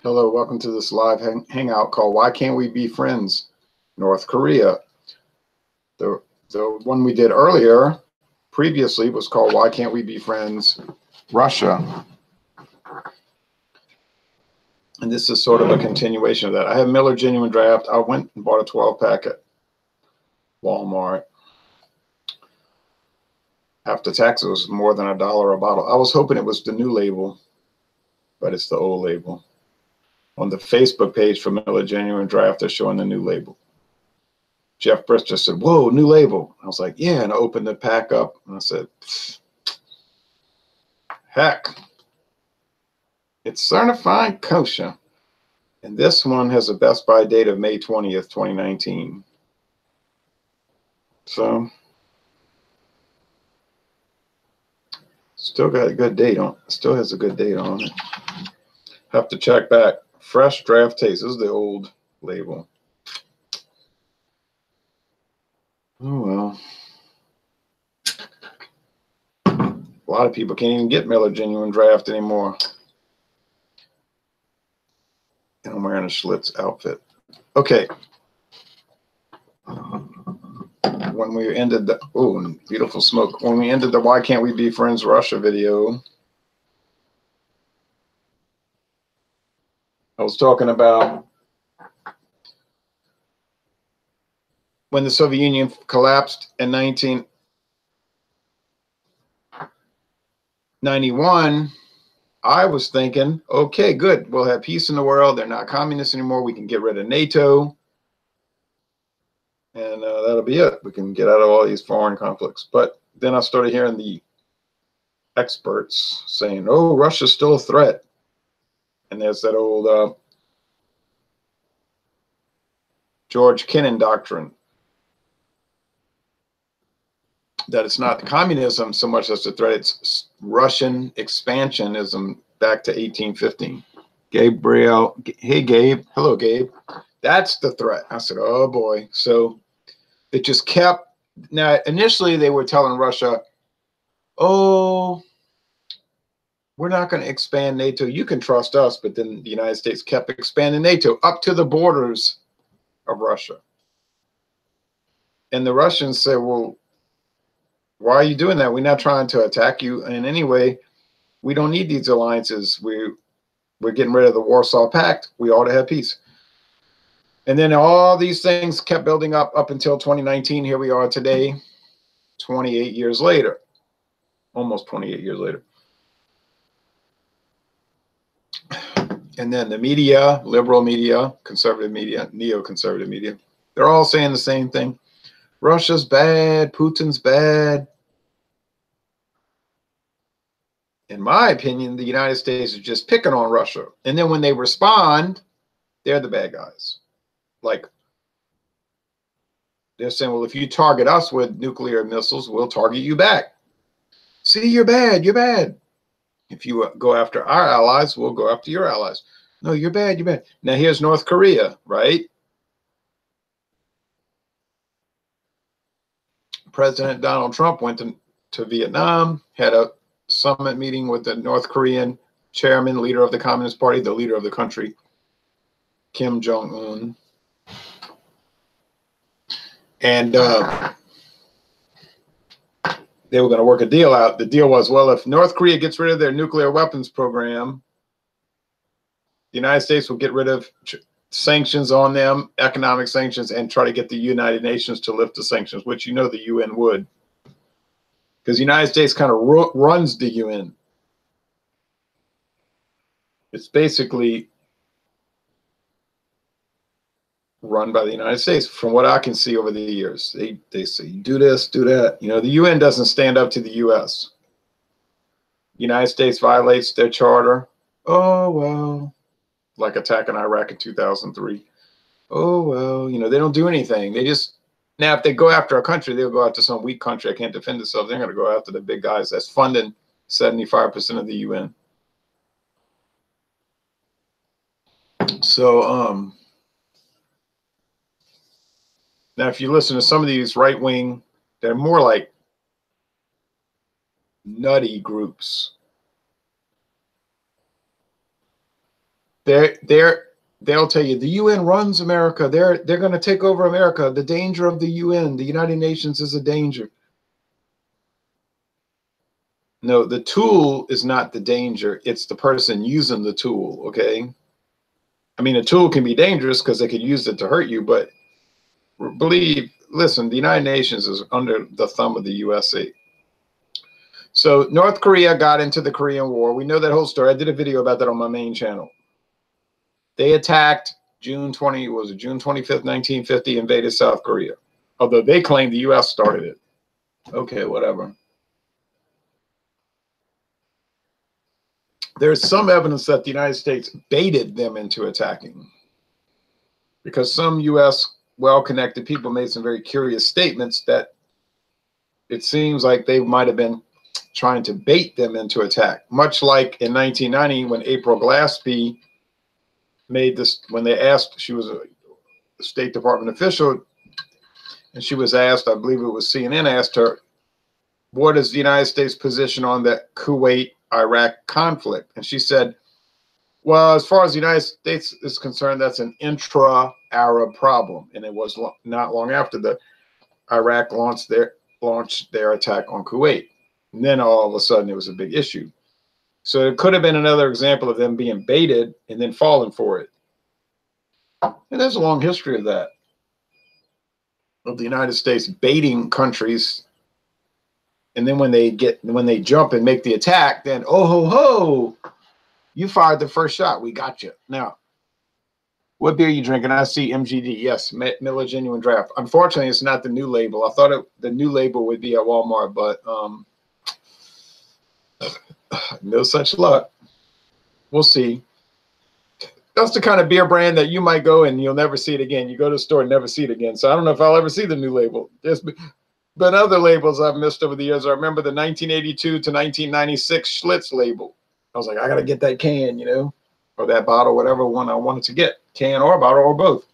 Hello, welcome to this live hangout called Why Can't We Be Friends? North Korea. The one we did earlier, previously, was called Why Can't We Be Friends? Russia. And this is sort of a continuation of that. I have Miller Genuine Draft. I went and bought a 12-pack at Walmart. After tax, it was more than $1 a bottle. I was hoping it was the new label, but it's the old label. On the Facebook page for Miller Genuine Draft, they're showing the new label. Jeff Brister said, "Whoa, new label." I was like, "Yeah," and I opened the pack up, and I said, "Heck, it's certified kosher." And this one has a Best Buy date of May 20th, 2019. So, still got a good date on it. Still has a good date on it. Have to check back. Fresh Draft Taste. This is the old label. Oh, well. A lot of people can't even get Miller Genuine Draft anymore. And I'm wearing a Schlitz outfit. Okay. When we ended the, oh, beautiful smoke. When we ended the Why Can't We Be Friends Russia video, I was talking about when the Soviet Union collapsed in 1991, I was thinking, okay, good. We'll have peace in the world. They're not communists anymore. We can get rid of NATO. And that'll be it. We can get out of all these foreign conflicts. But then I started hearing the experts saying, oh, Russia's still a threat. And there's that old George Kennan doctrine that it's not communism so much as the threat, it's Russian expansionism back to 1815. Gabriel, hey, Gabe. Hello, Gabe. That's the threat. I said, oh, boy. So it just kept. Now, initially, they were telling Russia, oh, we're not going to expand NATO. You can trust us. But then the United States kept expanding NATO up to the borders of Russia. And the Russians said, well, why are you doing that? We're not trying to attack you in any way. We don't need these alliances. We're getting rid of the Warsaw Pact. We ought to have peace. And then all these things kept building up until 2019. Here we are today, 28 years later, almost 28 years later. And then the media, liberal media, conservative media, neoconservative media, they're all saying the same thing. Russia's bad. Putin's bad. In my opinion, the United States is just picking on Russia. And then when they respond, they're the bad guys. Like, they're saying, well, if you target us with nuclear missiles, we'll target you back. See, you're bad. You're bad. If you go after our allies, we'll go after your allies. No, you're bad. You're bad. Now, here's North Korea, right? President Donald Trump went to Vietnam, had a summit meeting with the North Korean chairman, leader of the Communist Party, the leader of the country, Kim Jong-un. And they were going to work a deal out. The deal was, well, if North Korea gets rid of their nuclear weapons program, the United States will get rid of sanctions on them, economic sanctions, and try to get the United Nations to lift the sanctions, which you know the UN would. Because the United States kind of runs the UN. It's basically run by the United States, from what I can see over the years. They say, do this, do that. You know, the UN doesn't stand up to the U.S. The United States violates their charter. Oh, well, like attacking Iraq in 2003. Oh, well, you know, they don't do anything. They just, now if they go after a country, they'll go after some weak country that can't defend itself. They're going to go after the big guys that's funding 75% of the UN. So, now, if you listen to some of these right-wing, they're more like nutty groups. they'll tell you the UN runs America. They're going to take over America. The danger of the UN, the United Nations, is a danger. No, the tool is not the danger. It's the person using the tool. Okay. I mean, a tool can be dangerous because they could use it to hurt you, but listen, the United Nations is under the thumb of the USA. So North Korea got into the Korean War. We know that whole story. I did a video about that on my main channel. They attacked June 25th, 1950, invaded South Korea. Although they claim the US started it. Okay, whatever. There's some evidence that the United States baited them into attacking, because some US well-connected people made some very curious statements that it seems like they might have been trying to bait them into attack. Much like in 1990 when April Glaspie made this, when they asked, she was a State Department official, and she was asked, I believe it was CNN asked her, what is the United States position on the Kuwait-Iraq conflict? And she said, well, as far as the United States is concerned, that's an intra-Arab problem. And it was not long after the Iraq launched their attack on Kuwait. And then all of a sudden it was a big issue. So it could have been another example of them being baited and then falling for it. And there's a long history of that, of the United States baiting countries. And then when they jump and make the attack, then, oh, ho, ho, you fired the first shot. We got you. Now, what beer are you drinking? I see MGD. Yes, Miller Genuine Draft. Unfortunately, it's not the new label. I thought the new label would be at Walmart, but no such luck. We'll see. That's the kind of beer brand that you might go and you'll never see it again. You go to the store and never see it again. So I don't know if I'll ever see the new label. There's been other labels I've missed over the years. I remember the 1982 to 1996 Schlitz label. I was like, I got to get that can, you know, or that bottle, whatever one I wanted to get, can or bottle or both.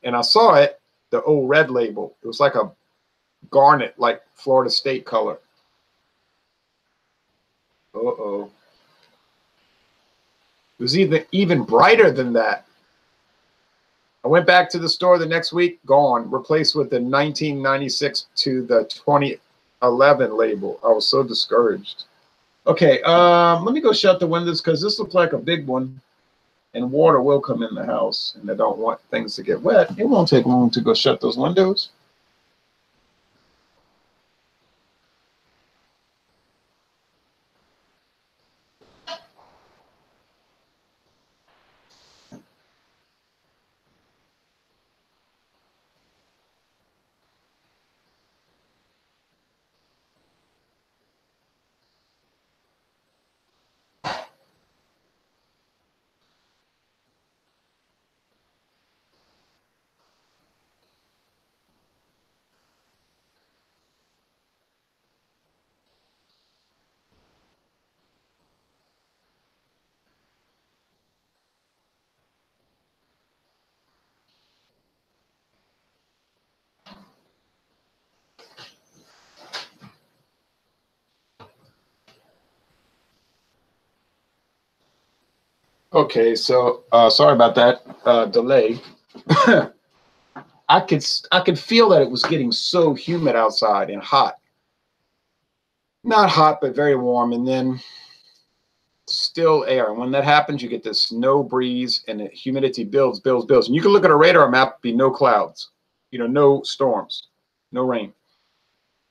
And I saw it, the old red label. It was like a garnet, like Florida State color. Uh-oh. It was even brighter than that. I went back to the store the next week, gone, replaced with the 1996 to the 2011 label. I was so discouraged. Okay, let me go shut the windows because this looks like a big one, and water will come in the house, and I don't want things to get wet. It won't take long to go shut those windows. Okay, so sorry about that delay. I could feel that it was getting so humid outside and hot. Not hot, but very warm, and then still air. And when that happens, you get this no breeze and the humidity builds. And you can look at a radar map, be no clouds, you know, no storms, no rain.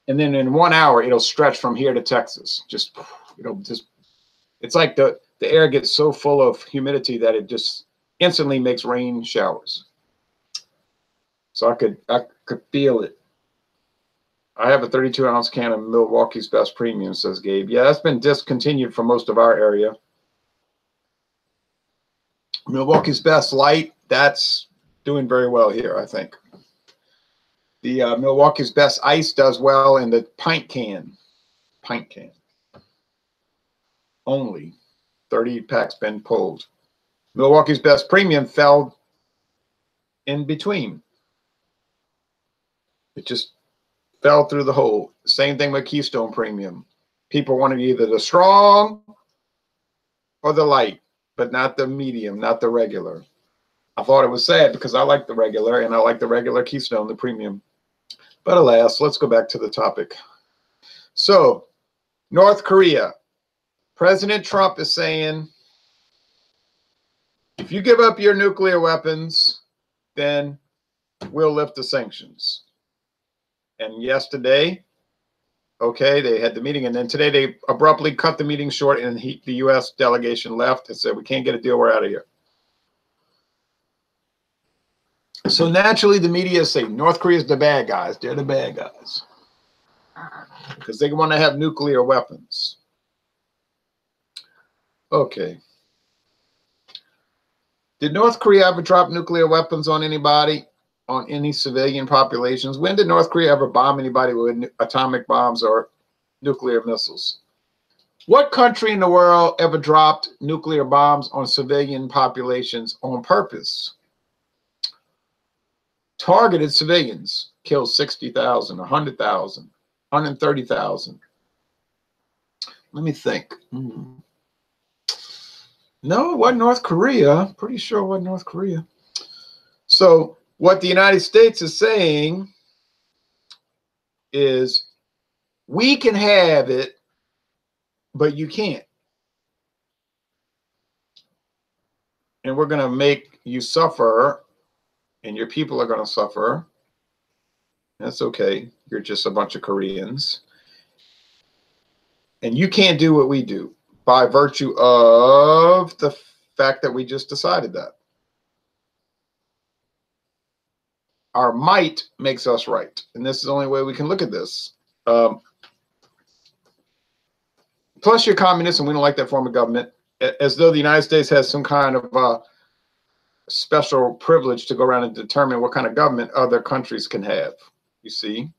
And then in 1 hour, it'll stretch from here to Texas. Just, it's like the air gets so full of humidity that it just instantly makes rain showers. So I could feel it. I have a 32-ounce can of Milwaukee's Best Premium, says Gabe. Yeah, that's been discontinued for most of our area. Milwaukee's Best Light, that's doing very well here, I think. The Milwaukee's Best Ice does well in the pint can. Pint can. Only 30 packs been pulled. Milwaukee's Best Premium fell in between. It just fell through the hole. Same thing with Keystone Premium. People wanted either the strong or the light. but not the medium, not the regular. I thought it was sad because I like the regular, and I like the regular Keystone, the premium. But alas, let's go back to the topic. So, North Korea. President Trump is saying, if you give up your nuclear weapons, then we'll lift the sanctions. And yesterday, okay, they had the meeting, and then today they abruptly cut the meeting short, and the U.S. delegation left and said, we can't get a deal, we're out of here. So naturally, the media say North Korea is the bad guys. They're the bad guys because they want to have nuclear weapons. Okay. Did North Korea ever drop nuclear weapons on anybody, on any civilian populations? When did North Korea ever bomb anybody with atomic bombs or nuclear missiles? What country in the world ever dropped nuclear bombs on civilian populations on purpose? Targeted civilians, killed 60,000, 100,000, 130,000. Let me think. No, it wasn't North Korea. Pretty sure it wasn't North Korea. So what the United States is saying is we can have it, but you can't. And we're going to make you suffer, and your people are going to suffer. That's okay. You're just a bunch of Koreans. And you can't do what we do by virtue of the fact that we just decided that. Our might makes us right. And this is the only way we can look at this. Plus, you're communist, and we don't like that form of government, as though the United States has some kind of special privilege to go around and determine what kind of government other countries can have. You see?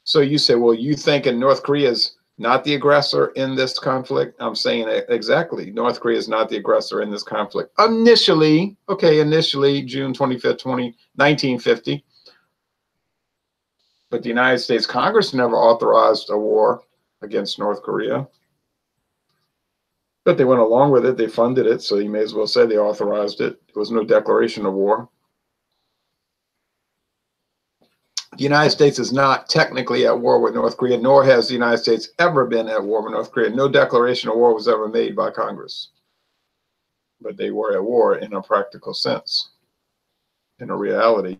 So you say, well, you thinking North Korea is not the aggressor in this conflict? I'm saying exactly. North Korea is not the aggressor in this conflict. Initially, okay, initially, June 25th, 1950. But the United States Congress never authorized a war against North Korea. But they went along with it. They funded it. So you may as well say they authorized it. There was no declaration of war. The United States is not technically at war with North Korea, nor has the United States ever been at war with North Korea. No declaration of war was ever made by Congress. But they were at war in a practical sense, in a reality.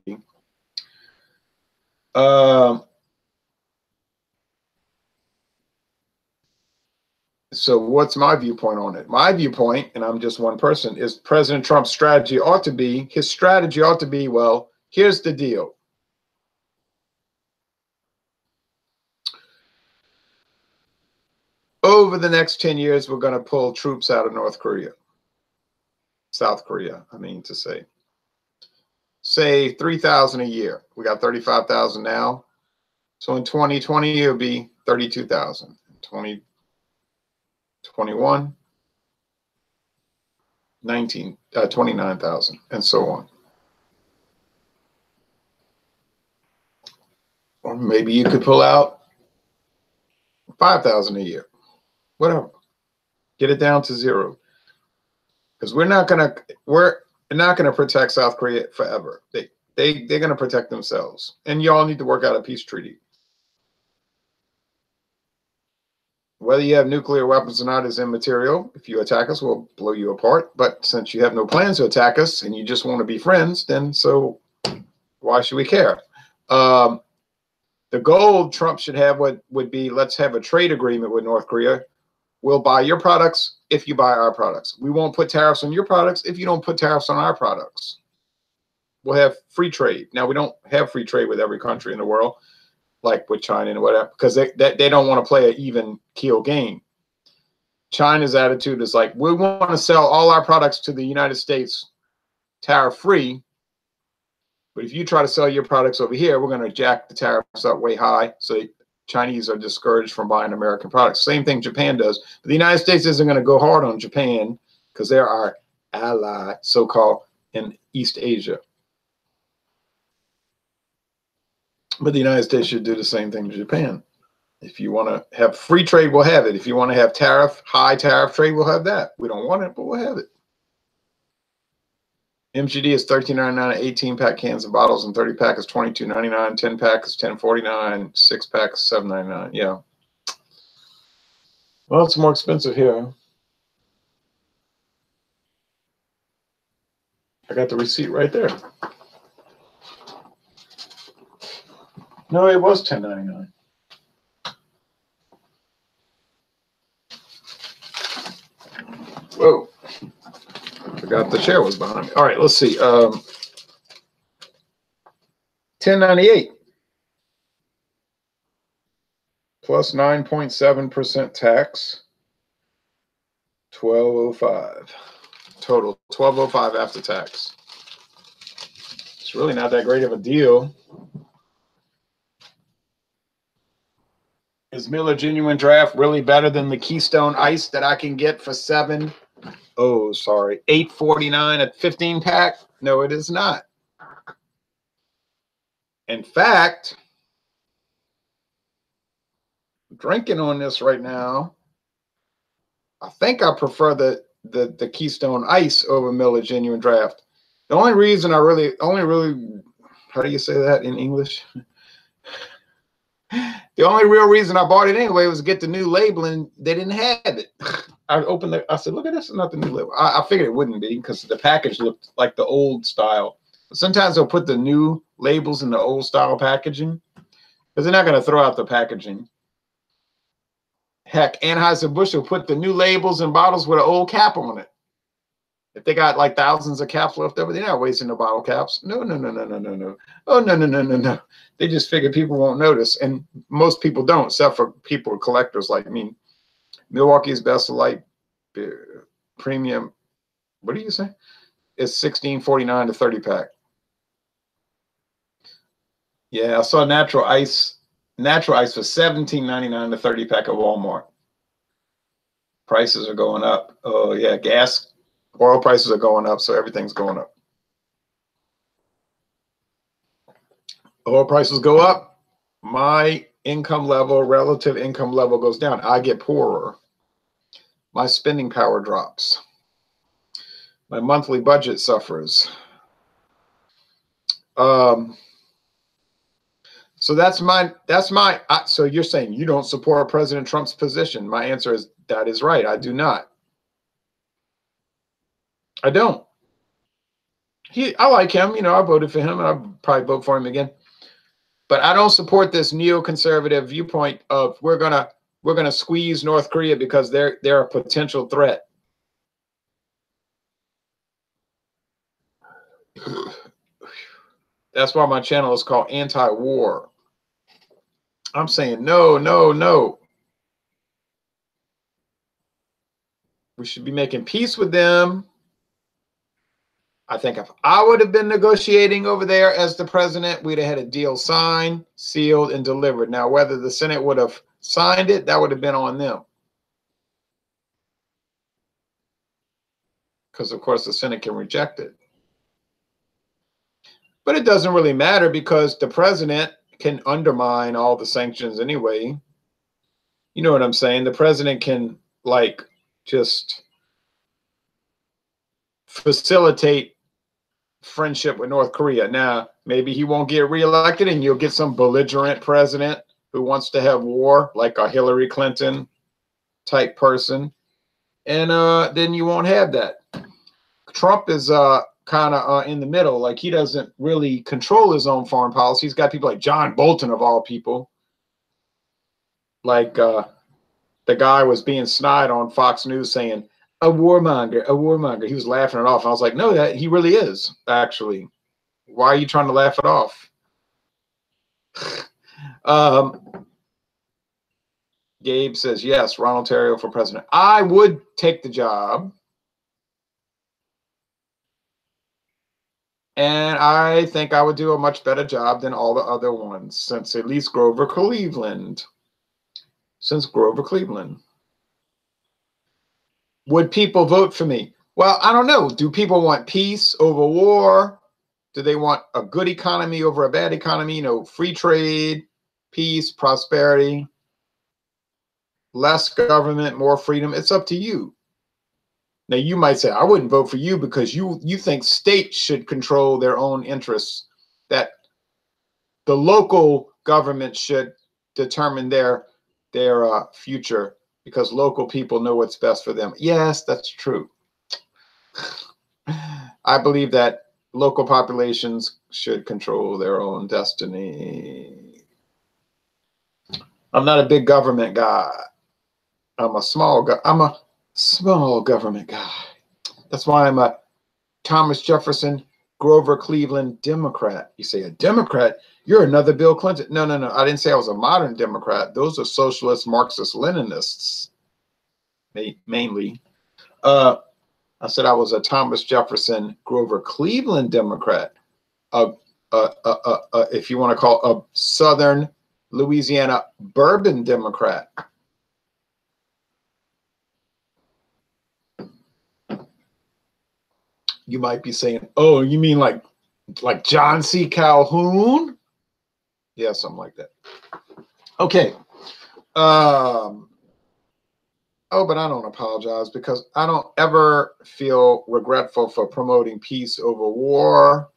So what's my viewpoint on it? My viewpoint, and I'm just one person, is President Trump's strategy ought to be, his strategy ought to be, well, here's the deal. Over the next 10 years, we're going to pull troops out of North Korea. South Korea, I mean to say. Say 3,000 a year. We got 35,000 now. So in 2020, it'll be 32,000. 2021, 29,000, and so on. Or maybe you could pull out 5,000 a year. Whatever. Get it down to zero. Because we're not gonna protect South Korea forever. They're gonna protect themselves. And y'all need to work out a peace treaty. Whether you have nuclear weapons or not is immaterial. If you attack us, we'll blow you apart. But since you have no plans to attack us and you just want to be friends, then so why should we care? The goal Trump should have would be, let's have a trade agreement with North Korea. We'll buy your products if you buy our products. We won't put tariffs on your products if you don't put tariffs on our products. We'll have free trade. Now, we don't have free trade with every country in the world, like with China and whatever, because they don't want to play an even keel game. China's attitude is like, we want to sell all our products to the United States tariff-free, but if you try to sell your products over here, we're going to jack the tariffs up way high, so Chinese are discouraged from buying American products. Same thing Japan does. But the United States isn't going to go hard on Japan because they're our ally, so-called, in East Asia. But the United States should do the same thing to Japan. If you want to have free trade, we'll have it. If you want to have high tariff trade, we'll have that. We don't want it, but we'll have it. MGD is $13.99, 18-pack cans and bottles, and 30-pack is $22.99, 10-pack is $10.49, 6-pack is $7.99. Yeah. Well, it's more expensive here. I got the receipt right there. No, it was $10.99. Whoa. Forgot the chair was behind me. All right, let's see. $10.98 plus 9.7% tax. $12.05. Total $12.05 after tax. It's really not that great of a deal. Is Miller Genuine Draft really better than the Keystone Ice that I can get for $8.49 at 15-pack? No, it is not. In fact, drinking on this right now, I think I prefer the Keystone Ice over Miller Genuine Draft. The only reason how do you say that in English? The only real reason I bought it anyway was to get the new label, and they didn't have it. I said, look at this, not the new label. I figured it wouldn't be because the package looked like the old style. But sometimes they'll put the new labels in the old style packaging because they're not going to throw out the packaging. Heck, Anheuser-Busch will put the new labels and bottles with an old cap on it. If they got like thousands of caps left over, they're not wasting the bottle caps. No. Oh, no. They just figure people won't notice. And most people don't, except for people, collectors like me. Milwaukee's Best Light Beer Premium, what do you say? It's $16.49 to 30-pack. Yeah, I saw Natural Ice for $17.99 to 30-pack at Walmart. Prices are going up. Oh, yeah, oil prices are going up, so everything's going up. Oil prices go up, my income level, relative income level goes down. I get poorer. My spending power drops. My monthly budget suffers. So so you're saying you don't support President Trump's position. My answer is that is right. I do not. I don't. I like him. I voted for him, and I'll probably vote for him again. But I don't support this neoconservative viewpoint of we're gonna squeeze North Korea because they're a potential threat. That's why my channel is called Anti-War. I'm saying no. We should be making peace with them. I think if I would have been negotiating over there as the president, we'd have had a deal signed, sealed, and delivered. Now, whether the Senate would have signed it, that would have been on them. Because, of course, the Senate can reject it. But it doesn't really matter because the president can undermine all the sanctions anyway. You know what I'm saying? The president can, just facilitate friendship with North Korea. Now, maybe he won't get reelected and you'll get some belligerent president who wants to have war, like a Hillary Clinton type person. And then you won't have that. Trump is kind of in the middle. Like, he doesn't really control his own foreign policy. He's got people like John Bolton, of all people. Like the guy was being snide on Fox News saying, a warmonger. He was laughing it off. I was like, no, that he really is, actually. Why are you trying to laugh it off? Gabe says, yes, Ronald Terrio for president. I would take the job. And I think I would do a much better job than all the other ones, since at least Grover Cleveland. Would people vote for me? Well, I don't know. Do people want peace over war? Do they want a good economy over a bad economy? Free trade, peace, prosperity. less government, more freedom. It's up to you. Now, you might say, I wouldn't vote for you because you think states should control their own interests, that the local government should determine their future because local people know what's best for them. Yes, that's true. I believe that local populations should control their own destiny. I'm not a big government guy. I'm a small government guy. That's why I'm a Thomas Jefferson, Grover Cleveland Democrat. You say a Democrat? You're another Bill Clinton. No, no, no. I didn't say I was a modern Democrat. Those are socialist, Marxist, Leninists, mainly. I said I was a Thomas Jefferson, Grover Cleveland Democrat. If you want to call a Southern Louisiana Bourbon Democrat. You might be saying, "Oh, you mean like John C. Calhoun?" Yeah, something like that. Okay. Oh, but I don't apologize because I don't ever feel regretful for promoting peace over war,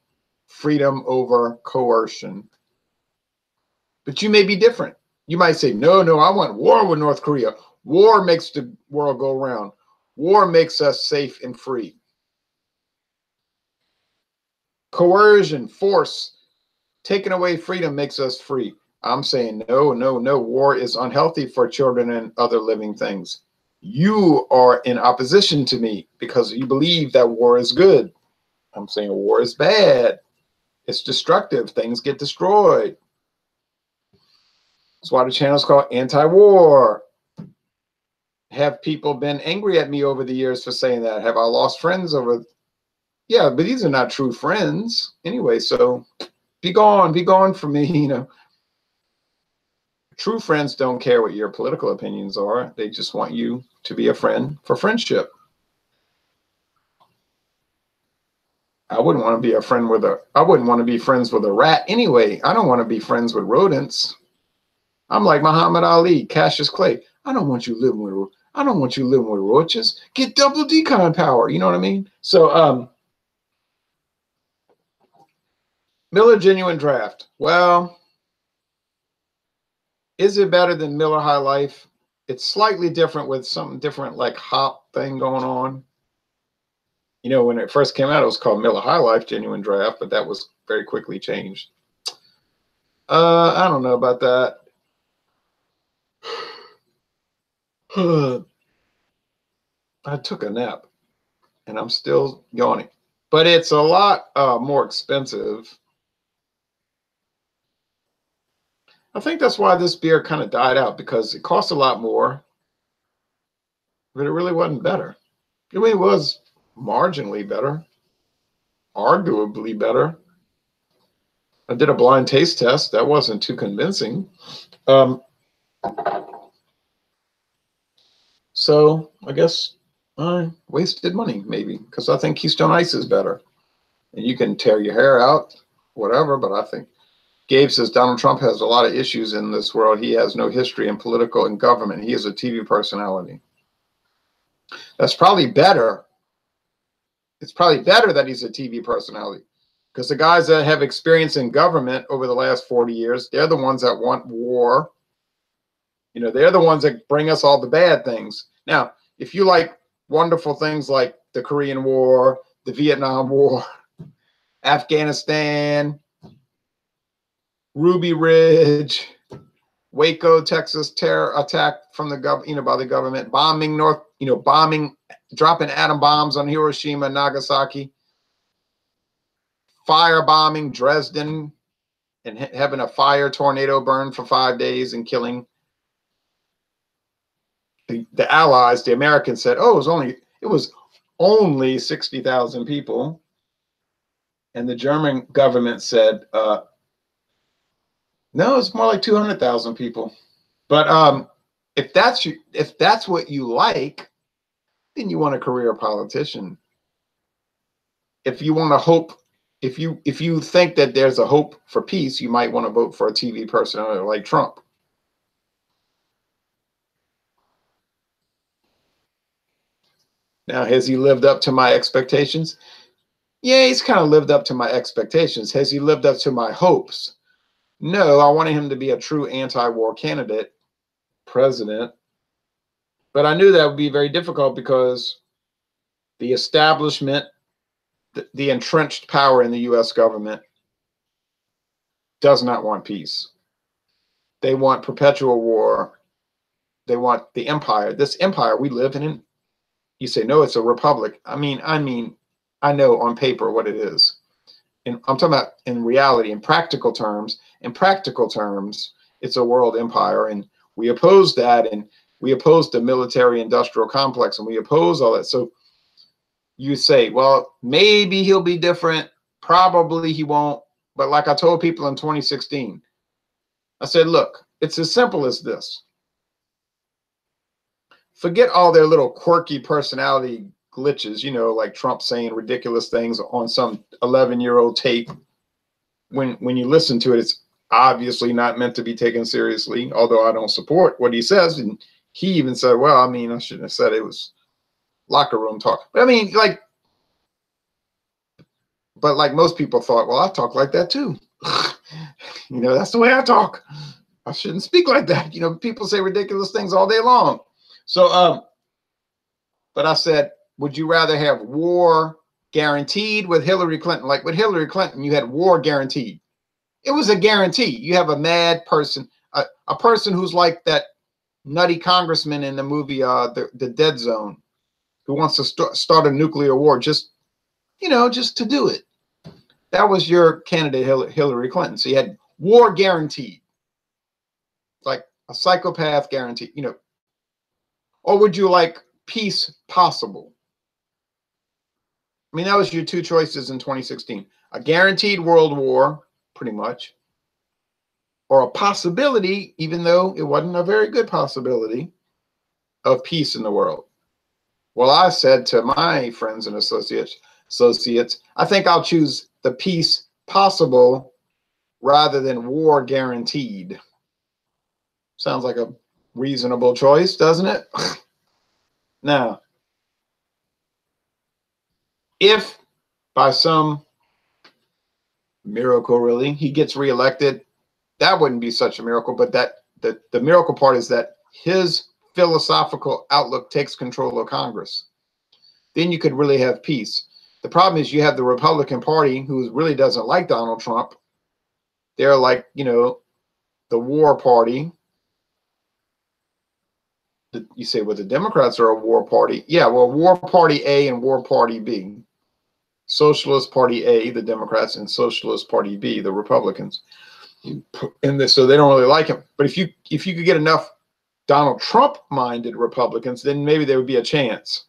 freedom over coercion. But you may be different. You might say, no, I want war with North Korea. War makes the world go round. War makes us safe and free. Coercion, force, taking away freedom makes us free. I'm saying, no. War is unhealthy for children and other living things. You are in opposition to me because you believe that war is good. I'm saying war is bad. It's destructive. Things get destroyed. That's why the channel is called Anti-War. Have people been angry at me over the years for saying that? Have I lost friends over? Yeah, but these are not true friends anyway. So be gone from me. You know, true friends don't care what your political opinions are. They just want you to be a friend for friendship. I wouldn't want to be I wouldn't want to be friends with a rat anyway. I don't want to be friends with rodents. I'm like Muhammad Ali, Cassius Clay. I don't want you living with roaches. Get double decon power. You know what I mean? So Miller Genuine Draft. Well, is it better than Miller High Life? It's slightly different with something different like hop thing going on. You know, when it first came out, it was called Miller High Life Genuine Draft, but that was very quickly changed. I don't know about that. I took a nap and I'm still yawning, but it's a lot more expensive. I think that's why this beer kind of died out, because it cost a lot more, but it really wasn't better. I mean, it was marginally better, arguably better. I did a blind taste test. That wasn't too convincing. So I guess I wasted money, maybe, because I think Keystone Ice is better. And you can tear your hair out, whatever, but I think Gabe says Donald Trump has a lot of issues in this world. He has no history in political and government. He is a TV personality. That's probably better. It's probably better that he's a TV personality, because the guys that have experience in government over the last 40 years, they're the ones that want war. You know, they're the ones that bring us all the bad things. Now, if you like wonderful things like the Korean War, the Vietnam War, Afghanistan, Ruby Ridge, Waco, Texas terror attack from the by the government, bombing dropping atom bombs on Hiroshima and Nagasaki, firebombing Dresden and having a fire tornado burn for 5 days and killing the Allies. The Americans said, "Oh, it was only 60,000 people," and the German government said, "No, it's more like 200,000 people." But if that's what you like, then you want a career politician. If you want to hope, if you think that there's a hope for peace, you might want to vote for a TV personality like Trump. Now, has he lived up to my expectations? Yeah, he's kind of lived up to my expectations. Has he lived up to my hopes? No, I wanted him to be a true anti-war candidate, president. But I knew that would be very difficult because the establishment, the entrenched power in the U.S. government does not want peace. They want perpetual war. They want the empire. This empire we live in, you say, no, it's a republic. I mean, I know on paper what it is. And I'm talking about in reality, in practical terms, it's a world empire. And we oppose that. And we oppose the military industrial complex, and we oppose all that. So you say, well, maybe he'll be different. Probably he won't. But like I told people in 2016, I said, look, it's as simple as this. Forget all their little quirky personality glitches, you know, like Trump saying ridiculous things on some 11-year-old tape. When you listen to it, it's obviously not meant to be taken seriously, although I don't support what he says. And he even said, well, I mean, I shouldn't have said it was locker room talk. But I mean, like most people thought, well, I talk like that too. You know, that's the way I talk. I shouldn't speak like that. You know, people say ridiculous things all day long. So, but I said, would you rather have war guaranteed with Hillary Clinton? Like with Hillary Clinton, you had war guaranteed. It was a guarantee. You have a mad person, a person who's like that nutty congressman in the movie the Dead Zone, who wants to start a nuclear war just, you know, just to do it. That was your candidate, Hillary Clinton. So you had war guaranteed, like a psychopath guarantee, you know. Or would you like peace possible? I mean, that was your two choices in 2016. A guaranteed world war, pretty much, or a possibility, even though it wasn't a very good possibility, of peace in the world. Well, I said to my friends and associates, I think I'll choose the peace possible rather than war guaranteed. Sounds like a reasonable choice, doesn't it? Now, if by some miracle, really, he gets reelected, that wouldn't be such a miracle. But that the miracle part is that his philosophical outlook takes control of Congress. Then you could really have peace. The problem is you have the Republican Party, who really doesn't like Donald Trump. They're like, you know, the war party. You say, well, the Democrats are a war party. Yeah, well, war party A and war party B. Socialist Party A, the Democrats, and Socialist Party B, the Republicans. And so they don't really like him. But if you could get enough Donald Trump-minded Republicans, then maybe there would be a chance.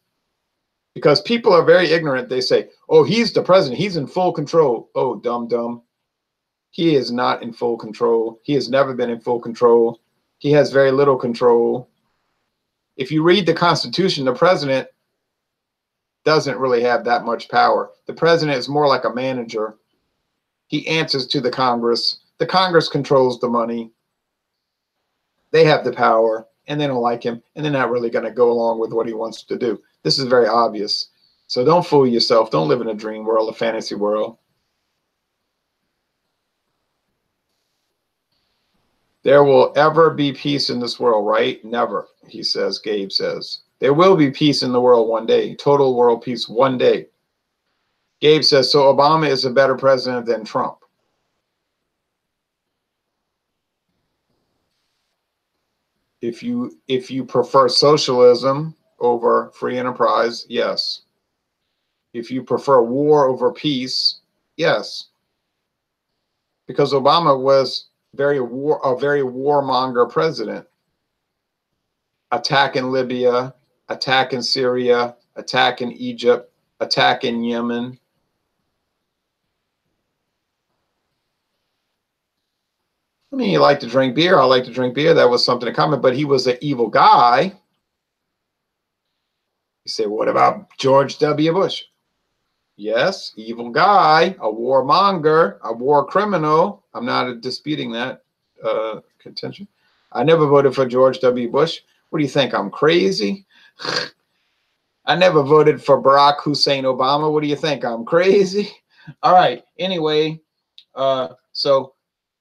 Because people are very ignorant. They say, oh, he's the president. He's in full control. Oh, dumb. He is not in full control. He has never been in full control. He has very little control. If you read the Constitution, the president doesn't really have that much power. The president is more like a manager. He answers to the Congress. The Congress controls the money. They have the power, and they don't like him, and they're not really going to go along with what he wants to do. This is very obvious. So don't fool yourself. Don't live in a dream world, a fantasy world. There will ever be peace in this world, right? Never, he says, Gabe says. There will be peace in the world one day, total world peace one day. Gabe says, so Obama is a better president than Trump. If you prefer socialism over free enterprise, yes. If you prefer war over peace, yes. Because Obama was a very warmonger president. Attack in Libya, attack in Syria, attack in Egypt, attack in Yemen. I mean, he liked to drink beer. I like to drink beer. That was something in common, but he was an evil guy. You say, what about George W. Bush? Yes, evil guy, a warmonger, a war criminal. I'm not disputing that contention. I never voted for George W. Bush. What do you think? I'm crazy? I never voted for Barack Hussein Obama. What do you think? I'm crazy? All right. Anyway, so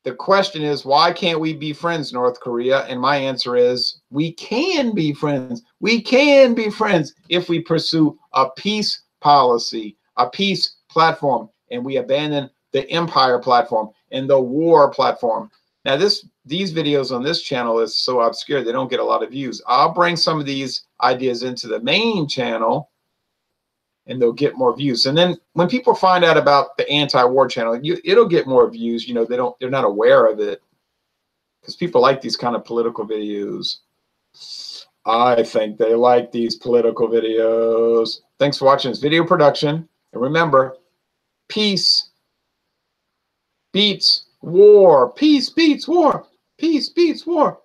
the question is, why can't we be friends, North Korea? And my answer is, we can be friends. We can be friends if we pursue a peace policy, a peace platform, and we abandon the empire platform and the war platform. Now, these videos on this channel is so obscure, they don't get a lot of views. I'll bring some of these ideas into the main channel and they'll get more views. And then when people find out about the anti-war channel, it'll get more views. You know, they're not aware of it because people like these kind of political videos. I think they like these political videos. Thanks for watching this video production. And remember, peace beats war. Peace beats war. Peace beats war.